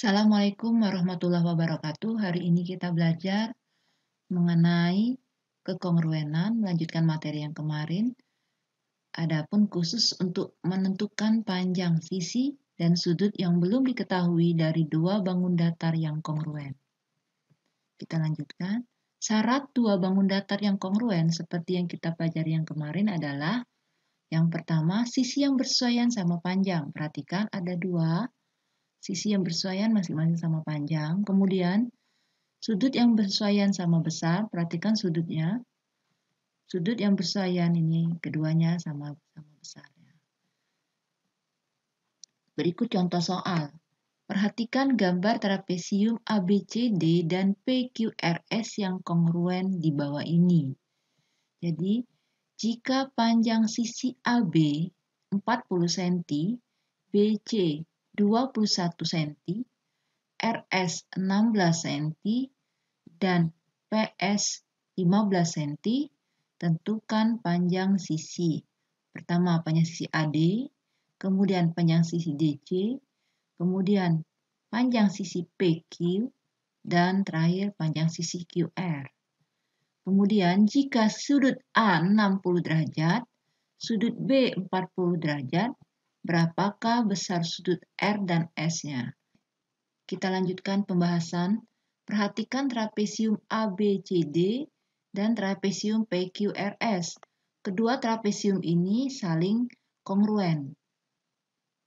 Assalamualaikum warahmatullahi wabarakatuh. Hari ini kita belajar mengenai kekongruenan, melanjutkan materi yang kemarin. Adapun khusus untuk menentukan panjang sisi dan sudut yang belum diketahui dari dua bangun datar yang kongruen. Kita lanjutkan. Syarat dua bangun datar yang kongruen seperti yang kita pelajari yang kemarin adalah yang pertama, sisi yang bersesuaian sama panjang. Perhatikan ada dua sisi yang bersesuaian masing-masing sama panjang. Kemudian sudut yang bersesuaian sama besar, perhatikan sudutnya. Sudut yang bersesuaian ini keduanya sama besarnya. Berikut contoh soal. Perhatikan gambar trapesium ABCD dan PQRS yang kongruen di bawah ini. Jadi, jika panjang sisi AB 40 cm, BC 21 cm, RS 16 cm, dan PS 15 cm, tentukan panjang sisi. Pertama panjang sisi AD, kemudian panjang sisi DC, kemudian panjang sisi PQ, dan terakhir panjang sisi QR. Kemudian jika sudut A 60 derajat, sudut B 40 derajat, berapakah besar sudut R dan S-nya? Kita lanjutkan pembahasan. Perhatikan trapesium ABCD dan trapesium PQRS. Kedua trapesium ini saling kongruen.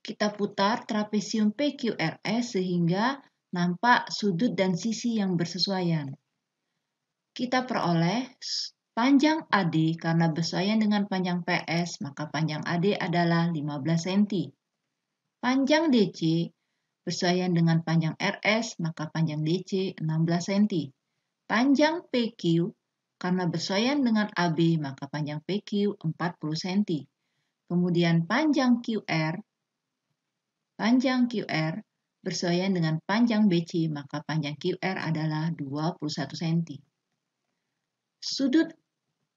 Kita putar trapesium PQRS sehingga nampak sudut dan sisi yang bersesuaian. Kita peroleh panjang AD karena bersesuaian dengan panjang PS, maka panjang AD adalah 15 cm. Panjang DC bersesuaian dengan panjang RS, maka panjang DC 16 cm. Panjang PQ karena bersesuaian dengan AB, maka panjang PQ 40 cm. Kemudian panjang QR bersesuaian dengan panjang BC, maka panjang QR adalah 21 cm. Sudut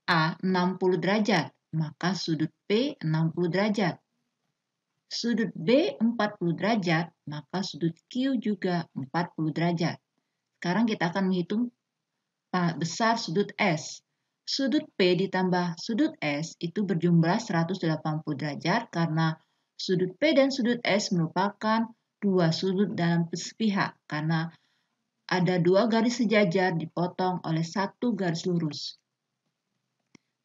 A 60 derajat, maka sudut P 60 derajat. Sudut B 40 derajat, maka sudut Q juga 40 derajat. Sekarang kita akan menghitung besar sudut S. Sudut P ditambah sudut S itu berjumlah 180 derajat karena sudut P dan sudut S merupakan dua sudut dalam sepihak karena ada dua garis sejajar dipotong oleh satu garis lurus.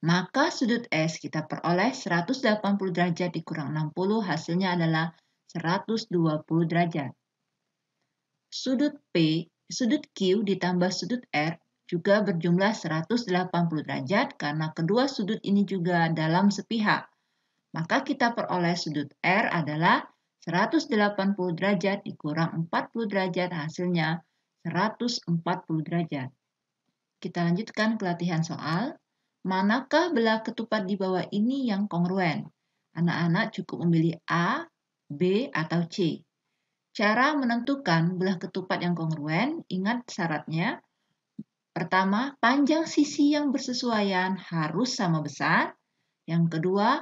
Maka sudut S kita peroleh 180 derajat dikurang 60, hasilnya adalah 120 derajat. Sudut Q ditambah sudut R juga berjumlah 180 derajat karena kedua sudut ini juga dalam sepihak. Maka kita peroleh sudut R adalah 180 derajat dikurang 40 derajat, hasilnya 140 derajat. Kita lanjutkan ke latihan soal. Manakah belah ketupat di bawah ini yang kongruen? Anak-anak cukup memilih A, B, atau C. Cara menentukan belah ketupat yang kongruen, ingat syaratnya. Pertama, panjang sisi yang bersesuaian harus sama besar. Yang kedua,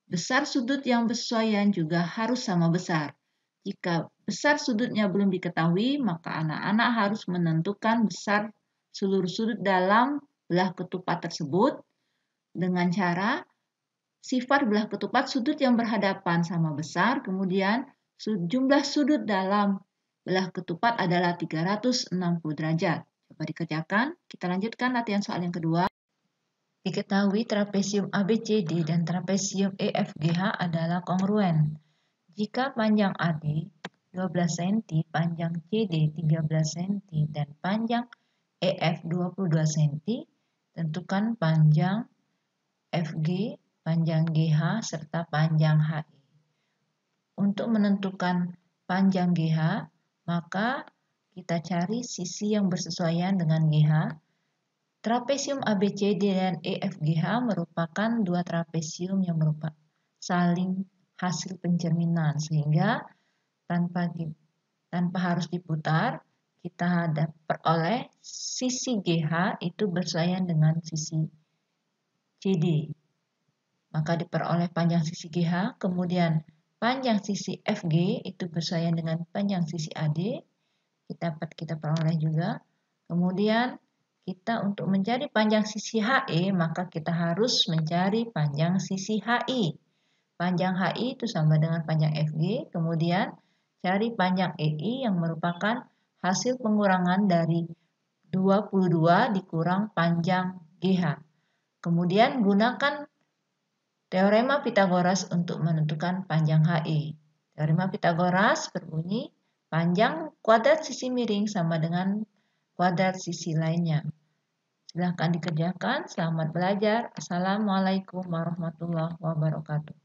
besar sudut yang bersesuaian juga harus sama besar. Jika besar sudutnya belum diketahui, maka anak-anak harus menentukan besar seluruh sudut dalam belah ketupat tersebut dengan cara sifat belah ketupat sudut yang berhadapan sama besar, kemudian jumlah sudut dalam belah ketupat adalah 360 derajat. Coba dikerjakan. Kita lanjutkan latihan soal yang kedua. Diketahui trapesium ABCD dan trapesium EFGH adalah kongruen. Jika panjang AD 12 cm, panjang CD 13 cm, dan panjang EF 22 cm, tentukan panjang FG, panjang GH, serta panjang HI. Untuk menentukan panjang GH, maka kita cari sisi yang bersesuaian dengan GH. Trapesium ABCD dan EFGH merupakan dua trapesium yang merupakan saling hasil pencerminan, sehingga tanpa harus diputar, kita peroleh sisi GH itu bersesuaian dengan sisi CD. Maka diperoleh panjang sisi GH, kemudian panjang sisi FG itu bersesuaian dengan panjang sisi AD, kita peroleh juga. Kemudian kita untuk mencari panjang sisi HE, maka kita harus mencari panjang sisi HI. Panjang HI itu sama dengan panjang FG, kemudian cari panjang EI yang merupakan hasil pengurangan dari 22 dikurang panjang GH. Kemudian gunakan teorema Pitagoras untuk menentukan panjang HI. Teorema Pitagoras berbunyi panjang kuadrat sisi miring sama dengan kuadrat sisi lainnya. Silahkan dikerjakan. Selamat belajar. Assalamualaikum warahmatullahi wabarakatuh.